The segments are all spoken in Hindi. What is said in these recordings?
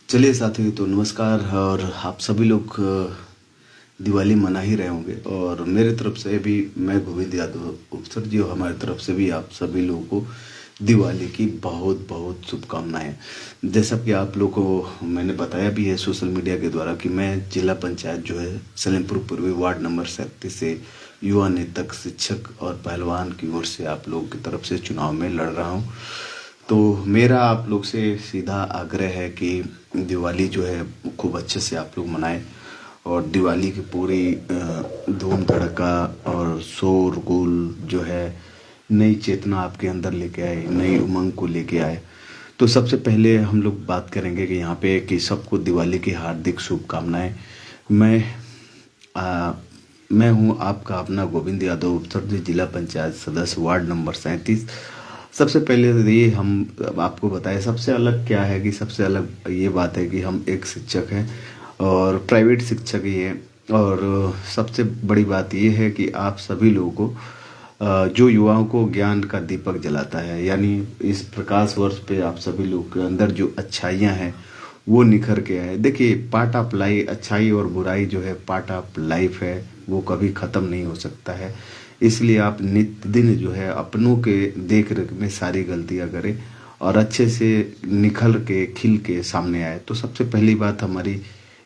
चलिए साथियों, तो नमस्कार। और आप सभी लोग दिवाली मना ही रहे होंगे और मेरे तरफ से भी, मैं गोविंद यादव उपसर जी, और हमारी तरफ से भी आप सभी लोगों को दिवाली की बहुत बहुत शुभकामनाएं। जैसा कि आप लोगों को मैंने बताया भी है सोशल मीडिया के द्वारा कि मैं जिला पंचायत जो है सलेमपुर पूर्वी वार्ड नंबर 37 से युवा नेता, शिक्षक और पहलवान की ओर से आप लोगों की तरफ से चुनाव में लड़ रहा हूँ। तो मेरा आप लोग से सीधा आग्रह है कि दिवाली जो है खूब अच्छे से आप लोग मनाएं और दिवाली की पूरी धूम धड़का और शोर गुल जो है नई चेतना आपके अंदर लेके आए, नई उमंग को लेके आए। तो सबसे पहले हम लोग बात करेंगे कि यहाँ पे कि सबको दिवाली की हार्दिक शुभकामनाएं। मैं आ, मैं हूँ आपका अपना गोविंद यादव उपसर, जिला पंचायत सदस्य, वार्ड नंबर 37। सबसे पहले तो ये हम आपको बताएं, सबसे अलग क्या है कि सबसे अलग ये बात है कि हम एक शिक्षक हैं और प्राइवेट शिक्षक ही हैं। और सबसे बड़ी बात ये है कि आप सभी लोगों को जो युवाओं को ज्ञान का दीपक जलाता है, यानी इस प्रकाश वर्ष पे आप सभी लोग के अंदर जो अच्छाइयाँ हैं वो निखर के आए। देखिए, पार्ट ऑफ लाइफ, अच्छाई और बुराई जो है पार्ट ऑफ लाइफ है, वो कभी ख़त्म नहीं हो सकता है। इसलिए आप नित्य दिन जो है अपनों के देख रेख में सारी गलतियां करें और अच्छे से निखल के खिल के सामने आए। तो सबसे पहली बात हमारी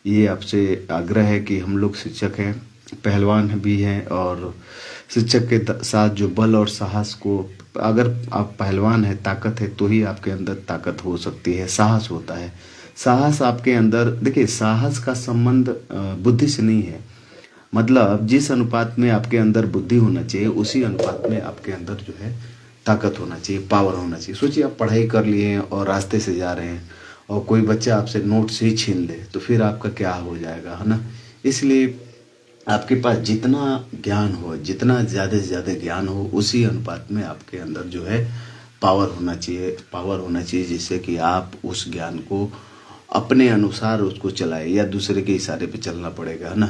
ये आपसे आग्रह है कि हम लोग शिक्षक हैं, पहलवान भी हैं, और शिक्षक के साथ जो बल और साहस को, अगर आप पहलवान हैं, ताकत है, तो ही आपके अंदर ताकत हो सकती है, साहस होता है। साहस आपके अंदर, देखिए साहस का संबंध बुद्धि से नहीं है। मतलब जिस अनुपात में आपके अंदर बुद्धि होना चाहिए उसी अनुपात में आपके अंदर जो है ताकत होना चाहिए, पावर होना चाहिए। सोचिए, आप पढ़ाई कर लिए हैं और रास्ते से जा रहे हैं और कोई बच्चा आपसे नोट से ही छीन ले, तो फिर आपका क्या हो जाएगा, है ना। इसलिए आपके पास जितना ज्ञान हो, जितना ज़्यादा से ज़्यादा ज्ञान हो, उसी अनुपात में आपके अंदर जो है पावर होना चाहिए, पावर होना चाहिए, जिससे कि आप उस ज्ञान को अपने अनुसार उसको चलाए, या दूसरे के इशारे पे चलना पड़ेगा, है ना।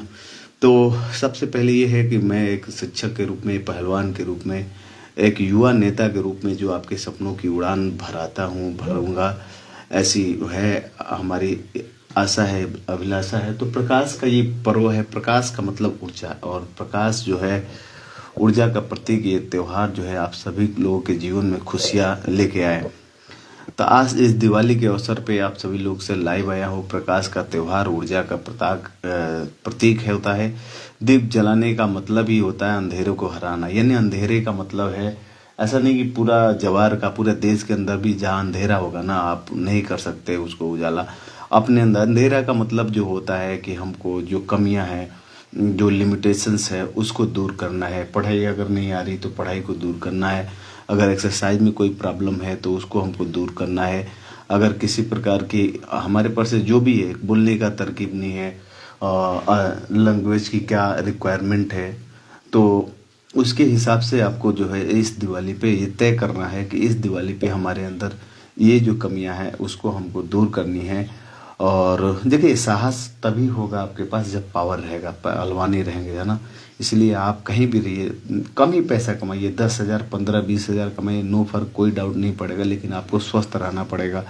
तो सबसे पहले ये है कि मैं एक शिक्षक के रूप में, पहलवान के रूप में, एक युवा नेता के रूप में जो आपके सपनों की उड़ान भराता हूँ, भरूंगा, ऐसी है हमारी आशा है, अभिलाषा है। तो प्रकाश का ये पर्व है, प्रकाश का मतलब ऊर्जा, और प्रकाश जो है ऊर्जा का प्रतीक। ये त्यौहार जो है आप सभी लोगों के जीवन में खुशियाँ लेके आए। तो आज इस दिवाली के अवसर पे आप सभी लोग से लाइव आया हूँ। प्रकाश का त्यौहार ऊर्जा का प्रतीक है, होता है। दीप जलाने का मतलब ही होता है अंधेरे को हराना, यानी अंधेरे का मतलब है, ऐसा नहीं कि पूरा जवार का, पूरे देश के अंदर भी जहाँ अंधेरा होगा ना, आप नहीं कर सकते उसको उजाला। अपने अंदर अंधेरा का मतलब जो होता है कि हमको जो कमियां हैं, जो लिमिटेशंस है, उसको दूर करना है। पढ़ाई अगर नहीं आ रही तो पढ़ाई को दूर करना है। अगर एक्सरसाइज में कोई प्रॉब्लम है तो उसको हमको दूर करना है। अगर किसी प्रकार की हमारे पास से जो भी है, बोलने का तरकीब नहीं है, लैंग्वेज की क्या रिक्वायरमेंट है, तो उसके हिसाब से आपको जो है इस दिवाली पे ये तय करना है कि इस दिवाली पे हमारे अंदर ये जो कमियां हैं उसको हमको दूर करनी है। और देखिए, साहस तभी होगा आपके पास जब पावर रहेगा, पहलवानी रहेंगे, है ना। इसलिए आप कहीं भी रहिए, कम ही पैसा कमाइए, 10,000, 15, 20,000 कमाइए, नो फर्क, कोई डाउट नहीं पड़ेगा, लेकिन आपको स्वस्थ रहना पड़ेगा।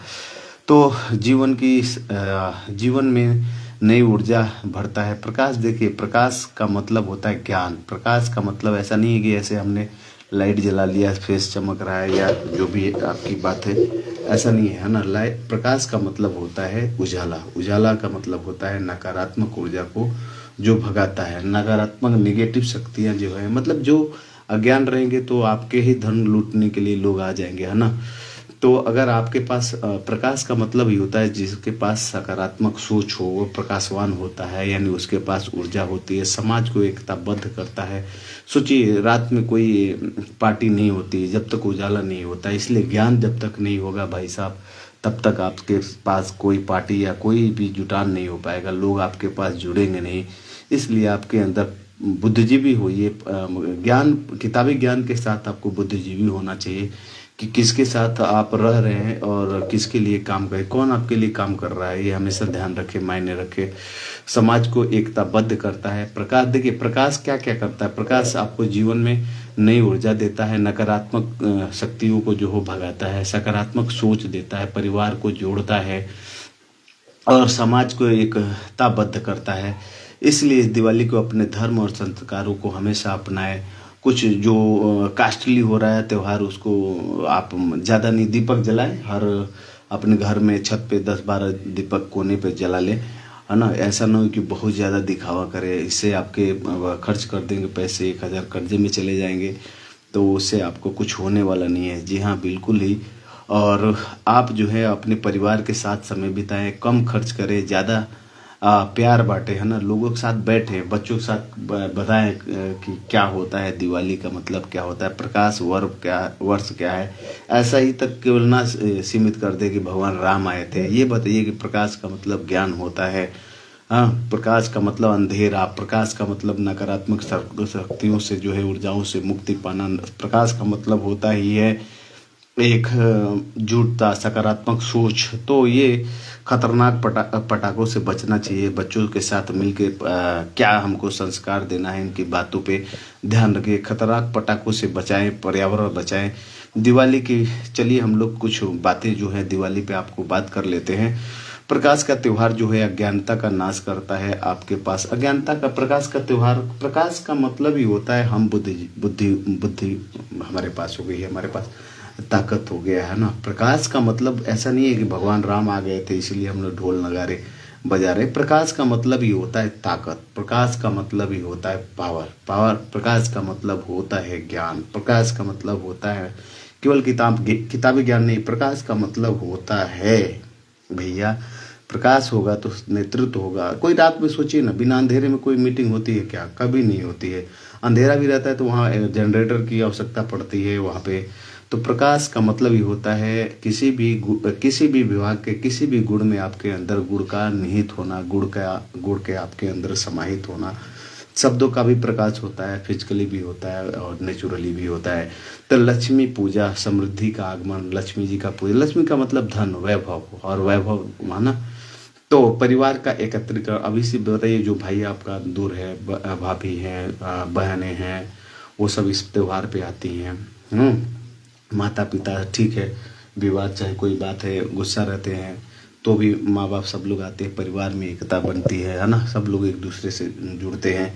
तो जीवन में नई ऊर्जा भरता है प्रकाश। देखिए, प्रकाश का मतलब होता है ज्ञान। प्रकाश का मतलब ऐसा नहीं है कि ऐसे हमने लाइट जला लिया, फेस चमक रहा है, या जो भी आपकी बात है, ऐसा नहीं है ना। लाइट, प्रकाश का मतलब होता है उजाला। उजाला का मतलब होता है नकारात्मक ऊर्जा को जो भगाता है, नकारात्मक नेगेटिव शक्तियां जो है, मतलब जो अज्ञान रहेंगे तो आपके ही धन लूटने के लिए लोग आ जाएंगे, है ना। तो अगर आपके पास प्रकाश का मतलब ही होता है जिसके पास सकारात्मक सोच हो, वो प्रकाशवान होता है, यानी उसके पास ऊर्जा होती है, समाज को एकताबद्ध करता है। सोचिए, रात में कोई पार्टी नहीं होती जब तक उजाला नहीं होता। इसलिए ज्ञान जब तक नहीं होगा भाई साहब, तब तक आपके पास कोई पार्टी या कोई भी जुटान नहीं हो पाएगा, लोग आपके पास जुड़ेंगे नहीं। इसलिए आपके अंदर बुद्धिजीवी होइए। ज्ञान, किताबी ज्ञान के साथ आपको बुद्धिजीवी होना चाहिए कि किसके साथ आप रह रहे हैं और किसके लिए काम करें, कौन आपके लिए काम कर रहा है, ये हमेशा ध्यान रखे, मायने रखे। समाज को एकताबद्ध करता है प्रकाश। देखिए, प्रकाश क्या क्या करता है, प्रकाश आपको जीवन में नई ऊर्जा देता है, नकारात्मक शक्तियों को जो हो भगाता है, सकारात्मक सोच देता है, परिवार को जोड़ता है, और समाज को एकताबद्ध करता है। इसलिए इस दिवाली को अपने धर्म और संस्कारों को हमेशा अपनाएं। कुछ जो कास्टली हो रहा है त्यौहार उसको आप ज़्यादा नहीं दीपक जलाएं। हर अपने घर में छत पे 10-12 दीपक कोने पे जला लें, है ना। ऐसा ना हो कि बहुत ज़्यादा दिखावा करे, इससे आपके खर्च कर देंगे पैसे, 1,000 कर्जे में चले जाएंगे, तो उससे आपको कुछ होने वाला नहीं है। जी हाँ, बिल्कुल ही। और आप जो है अपने परिवार के साथ समय बिताएं, कम खर्च करें, ज़्यादा प्यार बांटे, है ना। लोगों के साथ बैठे, बच्चों के साथ बताएं कि क्या होता है दिवाली का मतलब क्या होता है, प्रकाश वर्ष क्या है। ऐसा ही तक केवल ना सीमित कर दे कि भगवान राम आए थे, ये बताइए कि प्रकाश का मतलब ज्ञान होता है। हाँ, प्रकाश का मतलब अंधेरा, प्रकाश का मतलब नकारात्मक शक्तियों से जो है ऊर्जाओं से मुक्ति पाना, प्रकाश का मतलब होता ही है एक जुटता, सकारात्मक सोच। तो ये खतरनाक पटाखों से बचना चाहिए। बच्चों के साथ मिलके क्या हमको संस्कार देना है, इनकी बातों पे ध्यान रखिए। खतरनाक पटाखों से बचाएं, पर्यावरण बचाएं। दिवाली की चलिए हम लोग कुछ बातें जो है दिवाली पे आपको बात कर लेते हैं। प्रकाश का त्योहार जो है अज्ञानता का नाश करता है। आपके पास अज्ञानता का प्रकाश का त्योहार, प्रकाश का मतलब ही होता है हम बुद्धि बुद्धि बुद्धि हमारे पास हो गई है, हमारे पास ताकत हो गया है ना। प्रकाश का मतलब ऐसा नहीं है कि भगवान राम आ गए थे इसीलिए हम लोग ढोल नगाड़े बजा रहे। प्रकाश का मतलब ही होता है ताकत, प्रकाश का मतलब ही होता है पावर, प्रकाश का मतलब होता है ज्ञान, प्रकाश का मतलब होता है केवल किताबी ज्ञान नहीं, प्रकाश का मतलब होता है भैया, प्रकाश होगा तो नेतृत्व होगा। कोई रात में सोचिए ना, बिना अंधेरे में कोई मीटिंग होती है क्या? कभी नहीं होती है। अंधेरा भी रहता है तो वहाँ जनरेटर की आवश्यकता पड़ती है वहाँ पे। तो प्रकाश का मतलब ही होता है किसी भी विभाग के किसी भी गुण में आपके अंदर गुण का निहित होना, गुण के आपके अंदर समाहित होना। शब्दों का भी प्रकाश होता है, फिजिकली भी होता है और नेचुरली भी होता है। तो लक्ष्मी पूजा, समृद्धि का आगमन, लक्ष्मी जी का पूजा। लक्ष्मी का मतलब धन, वैभव, और वैभव माना तो परिवार का एकत्रीकरण। अभी से बताइए जो भाई आपका दूर है, भाभी हैं, बहनें हैं, वो सब इस त्योहार पे आती हैं। माता पिता, ठीक है, विवाद चाहे कोई बात है, गुस्सा रहते हैं तो भी माँ बाप सब लोग आते हैं, परिवार में एकता बनती है ना। सब लोग एक दूसरे से जुड़ते हैं।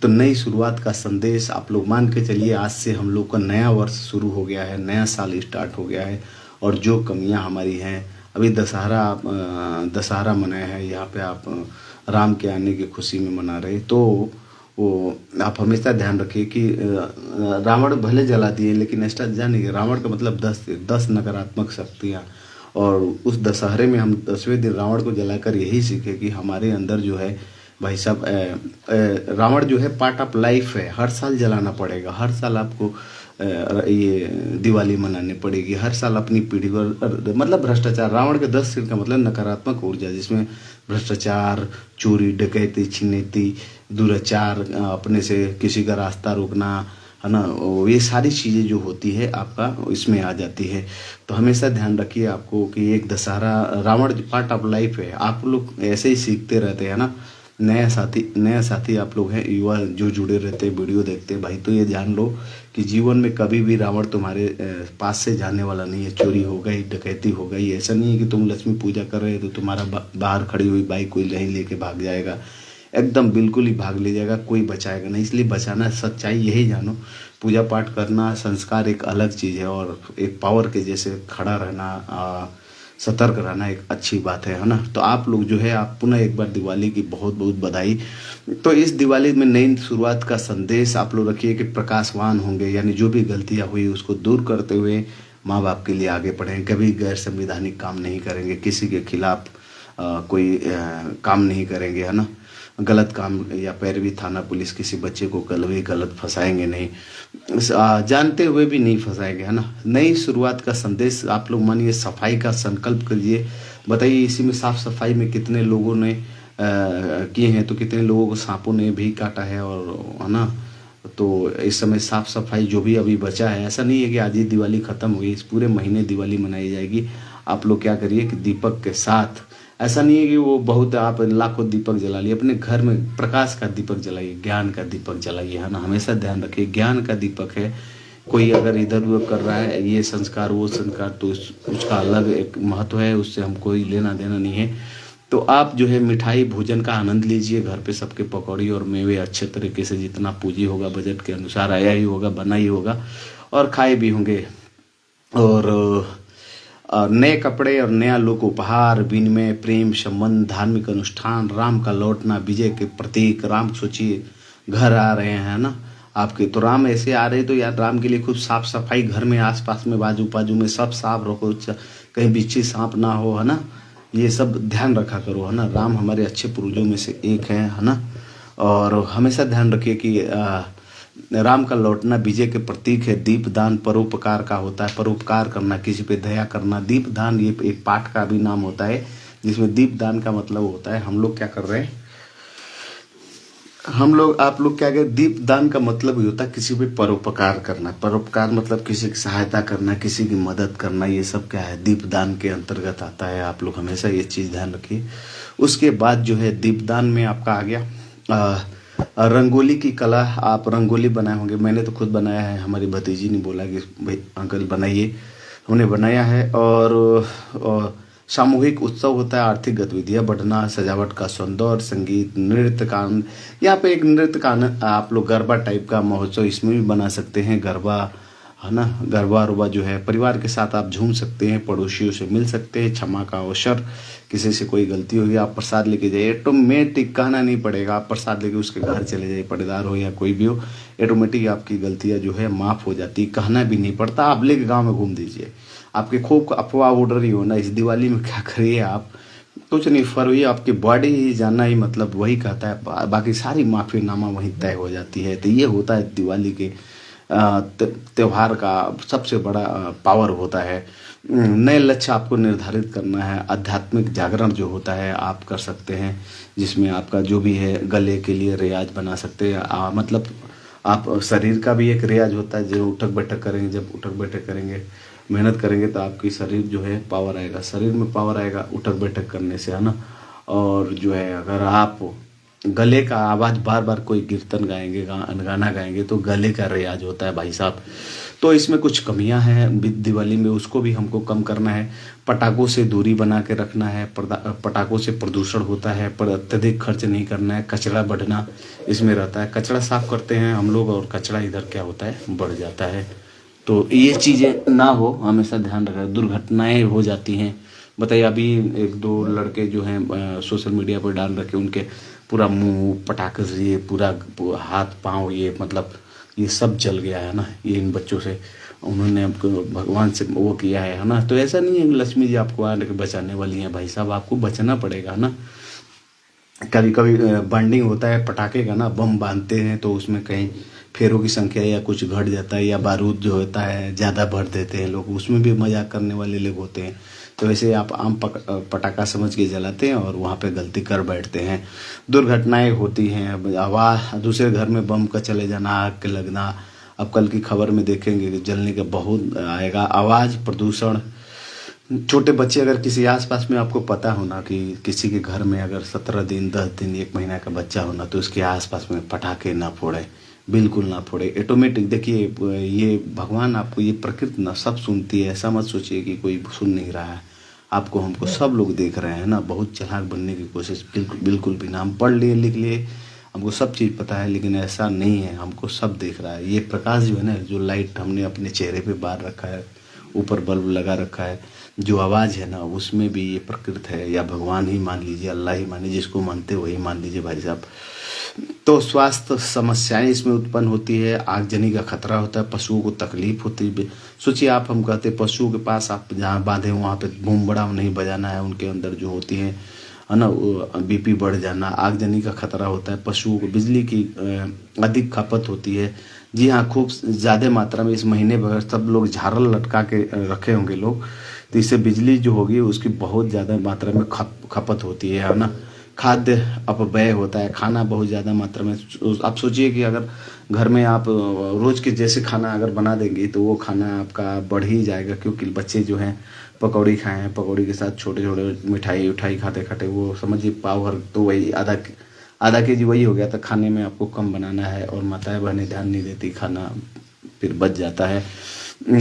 तो नई शुरुआत का संदेश आप लोग मान के चलिए, आज से हम लोग का नया वर्ष शुरू हो गया है, नया साल स्टार्ट हो गया है। और जो कमियां हमारी हैं, अभी दशहरा मनाया है यहाँ पे, आप राम के आने की खुशी में मना रहे, तो वो आप हमेशा ध्यान रखिए कि रावण भले जला दिए लेकिन ऐसा जानिए कि रावण का मतलब 10 नकारात्मक शक्तियाँ। और उस दशहरे में हम 10वें दिन रावण को जलाकर यही सीखे कि हमारे अंदर जो है भाई साहब, रावण जो है पार्ट ऑफ लाइफ है, हर साल जलाना पड़ेगा, हर साल आपको ये दिवाली मनानी पड़ेगी, हर साल अपनी पीढ़ी पर। मतलब भ्रष्टाचार, रावण के 10 सिर का मतलब नकारात्मक ऊर्जा, जिसमें भ्रष्टाचार, चोरी, डकैती, छिनैती, दुराचार, अपने से किसी का रास्ता रोकना, है ना, ये सारी चीज़ें जो होती है आपका इसमें आ जाती है। तो हमेशा ध्यान रखिए आपको कि एक Dussehra, Ravan part of life है। आप लोग ऐसे ही सीखते रहते हैं ना। नया साथी आप लोग हैं, युवा जो जुड़े रहते हैं, वीडियो देखते हैं भाई, तो ये जान लो कि जीवन में कभी भी रावण तुम्हारे पास से जाने वाला नहीं है। चोरी हो गई, डकैती हो गई, ऐसा नहीं है कि तुम लक्ष्मी पूजा कर रहे हो तो तुम्हारा बाहर खड़ी हुई बाइक कोई नहीं लेके भाग जाएगा। एकदम बिल्कुल ही भाग ले जाएगा, कोई बचाएगा नहीं। इसलिए बचाना, सच्चाई यही जानो, पूजा पाठ करना, संस्कार एक अलग चीज़ है, और एक पावर के जैसे खड़ा रहना, सतर्क रहना एक अच्छी बात है ना। तो आप लोग जो है, आप पुनः एक बार दिवाली की बहुत बहुत बधाई। तो इस दिवाली में नई शुरुआत का संदेश आप लोग रखिए कि प्रकाशवान होंगे, यानी जो भी गलतियां हुई उसको दूर करते हुए माँ बाप के लिए आगे बढ़ें। कभी गैर संवैधानिक काम नहीं करेंगे, किसी के खिलाफ कोई काम नहीं करेंगे, है ना। गलत काम या पैरवी, थाना पुलिस किसी बच्चे को गलत फंसाएंगे नहीं, जानते हुए भी नहीं फंसाएंगे, है ना। नई शुरुआत का संदेश आप लोग मानिए, सफाई का संकल्प करिए। बताइए इसी में साफ सफाई में कितने लोगों ने किए हैं, तो कितने लोगों को सांपों ने भी काटा है, और है ना। तो इस समय साफ सफाई जो भी अभी बचा है, ऐसा नहीं है कि आज ही दिवाली खत्म हुई, इस पूरे महीने दिवाली मनाई जाएगी। आप लोग क्या करिए कि दीपक के साथ, ऐसा नहीं है कि वो बहुत आप लाखों दीपक जला लिए, अपने घर में प्रकाश का दीपक जलाइए, ज्ञान का दीपक जलाइए, है ना। हमेशा ध्यान रखिए ज्ञान का दीपक है। कोई अगर इधर उधर कर रहा है, ये संस्कार वो संस्कार, तो उसका अलग एक महत्व है, उससे हम कोई लेना देना नहीं है। तो आप जो है मिठाई भोजन का आनंद लीजिए। घर पे सबके पकौड़ी और मेवे अच्छे तरीके से जितना पूंजी होगा बजट के अनुसार आया ही होगा, बना ही होगा और खाए भी होंगे। और नए कपड़े और नया लुक, उपहार विनिमय, प्रेम संबंध, धार्मिक अनुष्ठान, राम का लौटना, विजय के प्रतीक। राम सोचिए घर आ रहे हैं ना आपके, तो राम ऐसे आ रहे तो यार राम के लिए खूब साफ सफाई घर में, आसपास में, बाजू बाजू में सब साफ रखो, कहीं बिच्छी सांप ना हो, है ना। ये सब ध्यान रखा करो, है ना। राम हमारे अच्छे पूर्वजों में से एक है ना। और हमेशा ध्यान रखिए कि राम का लौटना विजय के प्रतीक है। दीप दान परोपकार का होता है, परोपकार करना, किसी पे दया करना। दीप दान ये एक पाठ का भी नाम होता है, जिसमें दीप दान का मतलब होता है हम लोग क्या कर रहे हैं, आप लोग क्या करें, दीप दान का मतलब ये होता है किसी पे परोपकार करना। परोपकार मतलब किसी की सहायता करना, किसी की मदद करना, ये सब क्या है दीप दान के अंतर्गत आता है। आप लोग हमेशा ये चीज़ ध्यान रखिए। उसके बाद जो है दीपदान में आपका आ गया रंगोली की कला। आप रंगोली बनाए होंगे, मैंने तो खुद बनाया है, हमारी भतीजी ने बोला कि भाई अंकल बनाइए, हमने बनाया है। और सामूहिक उत्सव होता है, आर्थिक गतिविधियां बढ़ना, सजावट का सौंदर्य, संगीत, नृत्य का आनंद। यहाँ पे एक नृत्य का आनंद, आप लोग गरबा टाइप का महोत्सव इसमें भी बना सकते हैं। गरबा, है ना, गरबा रुबा जो है परिवार के साथ आप झूम सकते हैं, पड़ोसियों से मिल सकते हैं, क्षमा का अवसर, किसी से कोई गलती होगी आप प्रसाद लेके जाइए, ऑटोमेटिक कहना नहीं पड़ेगा, आप प्रसाद लेके उसके घर चले जाइए, पड़ेदार हो या कोई भी हो, ऑटोमेटिक आपकी गलतियां जो है माफ हो जाती, कहना भी नहीं पड़ता। आप लेके गाँव में घूम दीजिए, आपके खूब अफवाह उड़ रही हो ना, इस दिवाली में क्या करिए आप, कुछ नहीं फरवरी, आपकी बॉडी ही जाना ही मतलब वही कहता है, बाकी सारी माफीनामा वहीं तय हो जाती है। तो ये होता है दिवाली के त्योहार का सबसे बड़ा पावर होता है। नए लक्ष्य आपको निर्धारित करना है, आध्यात्मिक जागरण जो होता है आप कर सकते हैं, जिसमें आपका जो भी है गले के लिए रियाज बना सकते हैं। मतलब आप शरीर का भी एक रियाज होता है, जो उठक बैठक करेंगे, जब उठक बैठक करेंगे, मेहनत करेंगे तो आपकी शरीर जो है पावर आएगा, शरीर में पावर आएगा उठक बैठक करने से, है ना। और जो है अगर आप गले का आवाज़ बार बार कोई कीर्तन गाएंगे, गाना गाएंगे, तो गले का रियाज होता है भाई साहब। तो इसमें कुछ कमियां हैं दिवाली में, उसको भी हमको कम करना है। पटाखों से दूरी बना के रखना है, पटाखों से प्रदूषण होता है, पर अत्यधिक खर्च नहीं करना है। कचरा बढ़ना इसमें रहता है, कचरा साफ करते हैं हम लोग और कचरा इधर क्या होता है बढ़ जाता है। तो ये चीज़ें ना हो, हमेशा ध्यान रखें। दुर्घटनाएं हो जाती हैं, बताइए अभी एक दो लड़के जो हैं सोशल मीडिया पर डाल रखे, उनके पूरा मुंह पटाखे से, ये पूरा हाथ पाँव, ये मतलब ये सब जल गया है ना, ये इन बच्चों से उन्होंने आपको भगवान से वो किया है ना। तो ऐसा नहीं है कि लक्ष्मी जी आपको आके बचाने वाली हैं, भाई साहब आपको बचना पड़ेगा ना। कभी कभी बर्निंग होता है पटाखे का ना, बम बांधते हैं तो उसमें कहीं फेरों की संख्या या कुछ घट जाता है, या बारूद जो होता है ज़्यादा भर देते हैं लोग, उसमें भी मजाक करने वाले लोग होते हैं। तो वैसे आप आम पटाखा समझ के जलाते हैं और वहाँ पे गलती कर बैठते हैं, दुर्घटनाएं होती हैं। आवाज़, दूसरे घर में बम का चले जाना, आग के लगना, अब कल की खबर में देखेंगे कि जलने का बहुत आएगा। आवाज़ प्रदूषण, छोटे बच्चे अगर किसी आसपास में आपको पता होना कि किसी के घर में अगर 17 दिन 10 दिन 1 महीना का बच्चा होना, तो उसके आसपास में पटाखे ना फोड़े, बिल्कुल ना फोड़े। ऑटोमेटिक देखिए, ये भगवान आपको, ये प्रकृति ना सब सुनती है, ऐसा मत सोचिए कि कोई सुन नहीं रहा है आपको, हमको सब लोग देख रहे हैं ना। बहुत चालाक बनने की कोशिश बिल्कुल भी ना, हम पढ़ लिए लिख लिए, हमको सब चीज़ पता है, लेकिन ऐसा नहीं है, हमको सब देख रहा है। ये प्रकाश जो है ना, जो लाइट हमने अपने चेहरे पे बांध रखा है, ऊपर बल्ब लगा रखा है, जो आवाज़ है ना, उसमें भी ये प्रकृति है, या भगवान ही मान लीजिए, अल्लाह ही मानिए, जिसको मानते वही मान लीजिए भाई साहब। तो स्वास्थ्य समस्याएं इसमें उत्पन्न होती है, आगजनी का खतरा होता है, पशुओं को तकलीफ होती है। सोचिए आप, हम कहते हैं पशुओं के पास आप जहाँ बांधे वहाँ पे बूम बड़ा नहीं बजाना है, उनके अंदर जो होती है ना, बीपी बढ़ जाना, आगजनी का खतरा होता है। पशुओं को बिजली की अधिक खपत होती है। जी हाँ, खूब ज़्यादा मात्रा में इस महीने भर सब लोग झारल लटका के रखे होंगे लोग, तो इससे बिजली जो होगी उसकी बहुत ज़्यादा मात्रा में खपत होती है ना। खाद्य अपव्यय होता है, खाना बहुत ज़्यादा मात्रा में, आप सोचिए कि अगर घर में आप रोज़ के जैसे खाना अगर बना देंगे तो वो खाना आपका बढ़ ही जाएगा, क्योंकि बच्चे जो हैं पकौड़ी खाए हैं, पकौड़ी के साथ छोटे छोटे मिठाई उठाई खाते खाते वो समझिए पाव भर, तो वही आधा केजी वही हो गया। तो खाने में आपको कम बनाना है, और माताएं बहनें ध्यान नहीं देती, खाना फिर बच जाता है।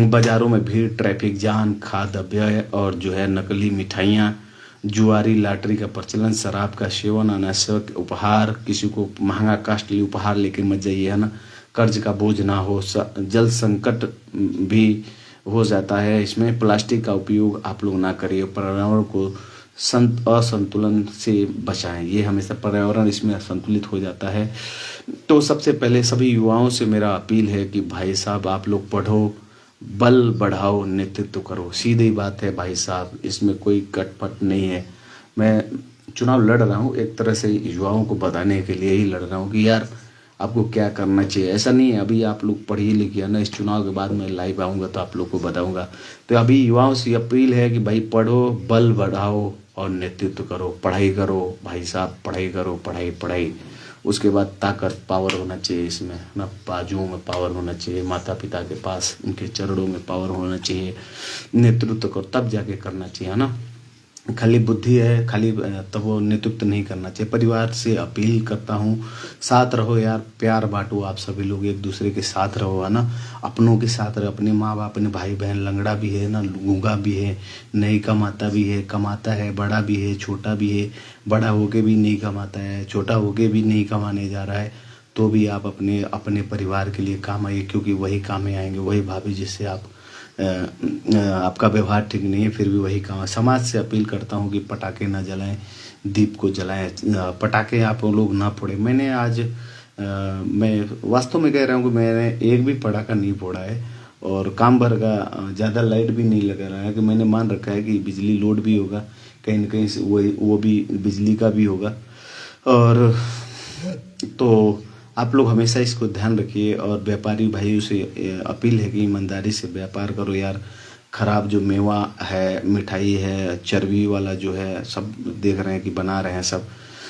बाज़ारों में भीड़, ट्रैफिक जाम, खाद्य व्यय और जो है नकली मिठाइयाँ जुआरी लॉटरी का प्रचलन, शराब का सेवन, अनावश्यक उपहार, किसी को महंगा कॉस्टली उपहार लेके मत जाइए, है ना। कर्ज का बोझ ना हो, जल संकट भी हो जाता है इसमें। प्लास्टिक का उपयोग आप लोग ना करिए, पर्यावरण को असंतुलन से बचाएं। ये हमेशा पर्यावरण इसमें असंतुलित हो जाता है। तो सबसे पहले सभी युवाओं से मेरा अपील है कि भाई साहब आप लोग पढ़ो, बल बढ़ाओ, नेतृत्व करो। सीधी बात है भाई साहब, इसमें कोई कटपट नहीं है। मैं चुनाव लड़ रहा हूँ एक तरह से युवाओं को बताने के लिए ही लड़ रहा हूँ कि यार आपको क्या करना चाहिए। ऐसा नहीं है अभी आप लोग पढ़िए लिखिए ना, इस चुनाव के बाद मैं लाइव आऊँगा तो आप लोग को बताऊँगा। तो अभी युवाओं से अपील है कि भाई पढ़ो, बल बढ़ाओ और नेतृत्व करो, पढ़ाई करो भाई साहब, पढ़ाई करो, पढ़ाई पढ़ाई। उसके बाद ताकत, पावर होना चाहिए इसमें ना, बाजुओं में पावर होना चाहिए, माता पिता के पास उनके चरणों में पावर होना चाहिए। नेतृत्व करो तब जाके करना चाहिए, है ना। खाली बुद्धि है खाली तब वो नेतृत्व नहीं करना चाहिए। परिवार से अपील करता हूँ, साथ रहो यार, प्यार बांटो, आप सभी लोग एक दूसरे के साथ रहो, है ना। अपनों के साथ रहो, अपने माँ बाप, अपने भाई बहन, लंगड़ा भी है ना, गूंगा भी है, नहीं कमाता भी है, कमाता है, बड़ा भी है, छोटा भी है, बड़ा होके भी नहीं कमाता है, छोटा होके भी नहीं कमाने जा रहा है, तो भी आप अपने अपने परिवार के लिए काम आइए, क्योंकि वही काम में आएंगे। वही भाभी जिससे आप आपका व्यवहार ठीक नहीं है, फिर भी वही काम है। समाज से अपील करता हूँ कि पटाखे ना जलाएं, दीप को जलाएं, पटाखे आप लोग ना फोड़ें। मैंने आज मैं वास्तव में कह रहा हूँ कि मैंने एक भी पटाखा नहीं फोड़ा है, और काम भर का ज़्यादा लाइट भी नहीं लगा रहा है, कि मैंने मान रखा है कि बिजली लोड भी होगा कहीं ना कहीं से, वो भी बिजली का भी होगा। और तो आप लोग हमेशा इसको ध्यान रखिए। और व्यापारी भाइयों से अपील है कि ईमानदारी से व्यापार करो यार। खराब जो मेवा है, मिठाई है, चर्बी वाला जो है, सब देख रहे हैं कि बना रहे हैं सब।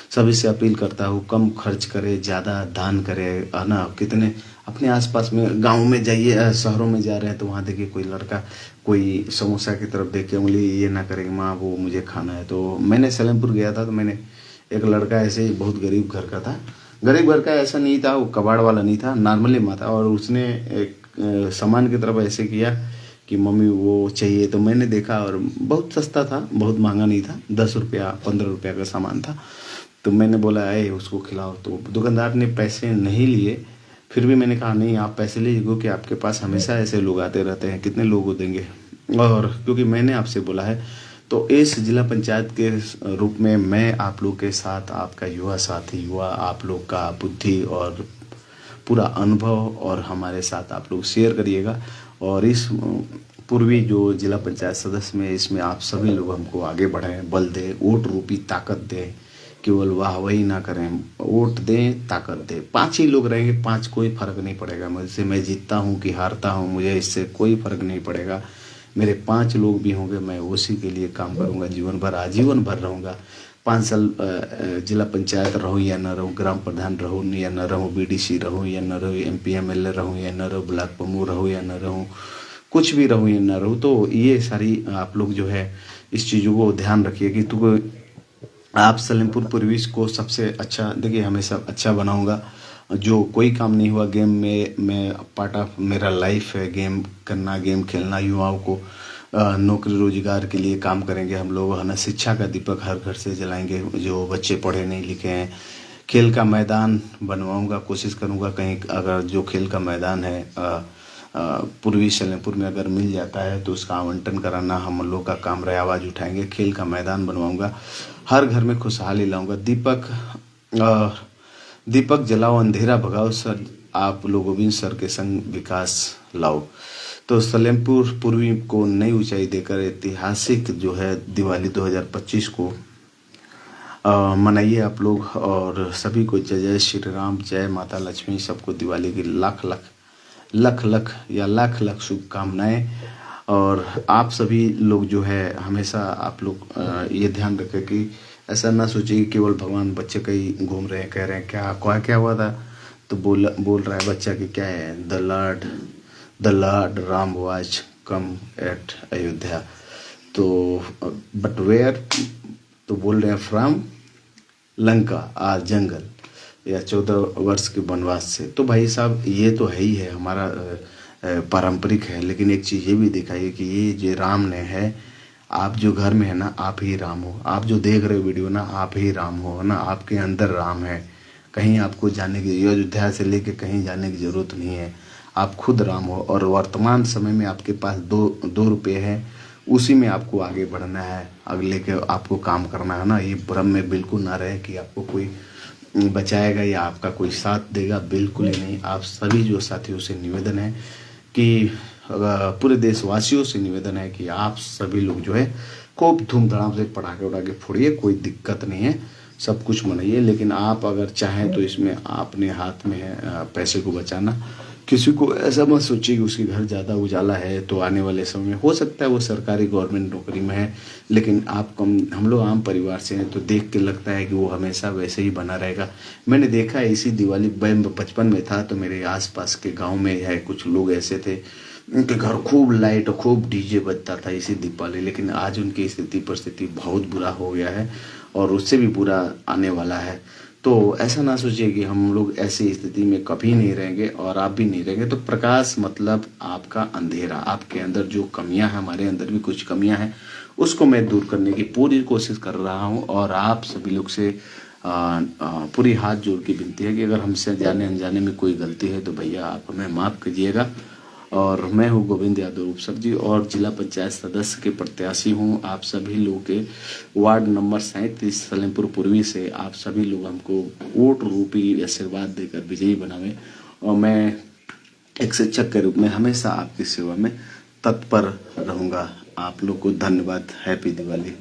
सभी से अपील करता हूँ कम खर्च करे, ज़्यादा दान करे, है ना। कितने अपने आसपास में गांव में जाइए, शहरों में जा रहे हैं तो वहाँ देखिए कोई लड़का कोई समोसा की तरफ देख के उंगली ये ना करे माँ वो मुझे खाना है। तो मैंने सलेमपुर गया था, तो मैंने एक लड़का ऐसे ही बहुत गरीब घर का था, गरीब घर का ऐसा नहीं था, वो कबाड़ वाला नहीं था, नॉर्मली माँ था, और उसने एक सामान की तरफ ऐसे किया कि मम्मी वो चाहिए। तो मैंने देखा और बहुत सस्ता था, बहुत महंगा नहीं था, 10 रुपया 15 रुपया का सामान था। तो मैंने बोला है उसको खिलाओ। तो दुकानदार ने पैसे नहीं लिए, फिर भी मैंने कहा नहीं आप पैसे लीजिए, क्योंकि आपके पास हमेशा ऐसे लोग आते रहते हैं, कितने लोग को देंगे। और क्योंकि मैंने आपसे बोला है, तो इस जिला पंचायत के रूप में मैं आप लोग के साथ, आपका युवा साथी, युवा आप लोग का बुद्धि और पूरा अनुभव और हमारे साथ आप लोग शेयर करिएगा। और इस पूर्वी जो जिला पंचायत सदस्य में, इसमें आप सभी लोग हमको आगे बढ़ाएं, बल दें, वोट रूपी ताकत दें। केवल वाह वही ना करें, वोट दें, ताकत दें। 5 ही लोग रहेंगे, 5 कोई फर्क नहीं पड़ेगा मुझसे, मैं जीतता हूँ कि हारता हूँ मुझे इससे कोई फर्क नहीं पड़ेगा। मेरे 5 लोग भी होंगे, मैं उसी के लिए काम करूँगा, जीवन भर आजीवन भर रहूँगा। 5 साल जिला पंचायत रहूँ या न रहूँ, ग्राम प्रधान रहूँ या न रहूँ, बीडीसी रहूँ या न रहूँ, MP MLA रहूँ या न रहूँ, ब्लॉक प्रमुख रहूँ या न रहूँ, कुछ भी रहूँ या न रहूँ। तो ये सारी आप लोग जो है इस चीज़ों को ध्यान रखिए कि तुम आप सलेमपुर पूर्वी को सबसे अच्छा देखिए, हमेशा अच्छा बनाऊंगा। जो कोई काम नहीं हुआ गेम में, मैं पार्ट ऑफ मेरा लाइफ है गेम करना, गेम खेलना। युवाओं को नौकरी रोजगार के लिए काम करेंगे हम लोग, है ना। शिक्षा का दीपक हर घर से जलाएंगे, जो बच्चे पढ़े नहीं लिखे हैं। खेल का मैदान बनवाऊंगा, कोशिश करूंगा कहीं अगर जो खेल का मैदान है पूर्वी सलेमपुर में अगर मिल जाता है तो उसका आवंटन कराना हम लोग का काम रहे। आवाज़ उठाएंगे, खेल का मैदान बनवाऊंगा, हर घर में खुशहाली लाऊंगा। दीपक जलाओ, अंधेरा भगाओ सर, आप लोगों भी सर के संग विकास लाओ। तो सलेमपुर पूर्वी को नई ऊंचाई देकर ऐतिहासिक जो है दिवाली 2025 को मनाइए आप लोग। और सभी को जय जय श्री राम, जय माता लक्ष्मी। सबको दिवाली की लाख लाख शुभकामनाएं। और आप सभी लोग जो है हमेशा आप लोग ये ध्यान रखें कि ऐसा ना सोचिए कि केवल भगवान बच्चे कहीं घूम रहे हैं, कह रहे हैं क्या हुआ था, तो बोल रहा है बच्चा कि क्या है, the lord Ram was come at Ayodhya. तो बट वेयर, तो बोल रहे हैं फ्रॉम लंका आ जंगल, या 14 वर्ष के वनवास से। तो भाई साहब ये तो है ही है, हमारा पारंपरिक है। लेकिन एक चीज़ ये भी दिखाइए कि ये जो राम ने है आप जो घर में है ना, आप ही राम हो। आप जो देख रहे हो वीडियो ना, आप ही राम हो ना, आपके अंदर राम है। कहीं आपको जाने की, अयोध्या से लेके कहीं जाने की जरूरत नहीं है। आप खुद राम हो। और वर्तमान समय में आपके पास दो रुपये है, उसी में आपको आगे बढ़ना है, अगले के आपको काम करना है ना। ये भ्रम में बिल्कुल ना रहे कि आपको कोई बचाएगा या आपका कोई साथ देगा, बिल्कुल ही नहीं। आप सभी जो साथियों से निवेदन है कि पूरे देशवासियों से निवेदन है कि आप सभी लोग जो है खूब धूमधाम से पटाखे उड़ाके फोड़िए, कोई दिक्कत नहीं है, सब कुछ मनाइए। लेकिन आप अगर चाहें तो इसमें अपने हाथ में है पैसे को बचाना। किसी को ऐसा मत सोचिए कि उसके घर ज़्यादा उजाला है तो आने वाले समय में हो सकता है वो सरकारी गवर्नमेंट नौकरी में है, लेकिन आप कम, हम लोग आम परिवार से हैं तो देख के लगता है कि वो हमेशा वैसे ही बना रहेगा। मैंने देखा है इसी दिवाली, मैं बचपन में था तो मेरे आसपास के गांव में है कुछ लोग ऐसे थे, उनके घर खूब लाइट और खूब डीजे बजता था इसी दीपावली। लेकिन आज उनकी स्थिति परिस्थिति बहुत बुरा हो गया है और उससे भी बुरा आने वाला है। तो ऐसा ना सोचिए कि हम लोग ऐसी स्थिति में कभी नहीं रहेंगे और आप भी नहीं रहेंगे। तो प्रकाश मतलब आपका अंधेरा, आपके अंदर जो कमियां हैं, हमारे अंदर भी कुछ कमियां हैं, उसको मैं दूर करने की पूरी कोशिश कर रहा हूं। और आप सभी लोग से पूरी हाथ जोड़ के विनती है कि अगर हमसे जाने अनजाने में कोई गलती है तो भैया आप हमें माफ़ कीजिएगा। और मैं हूँ गोविंद यादव उपसर जी और जिला पंचायत सदस्य के प्रत्याशी हूँ। आप सभी लोगों के वार्ड नंबर 37 सलेमपुर पूर्वी से आप सभी लोग हमको वोट रूपी आशीर्वाद देकर विजयी बनावें। और मैं एक शिक्षक के रूप में हमेशा आपकी सेवा में तत्पर रहूँगा। आप लोग को धन्यवाद। हैप्पी दिवाली।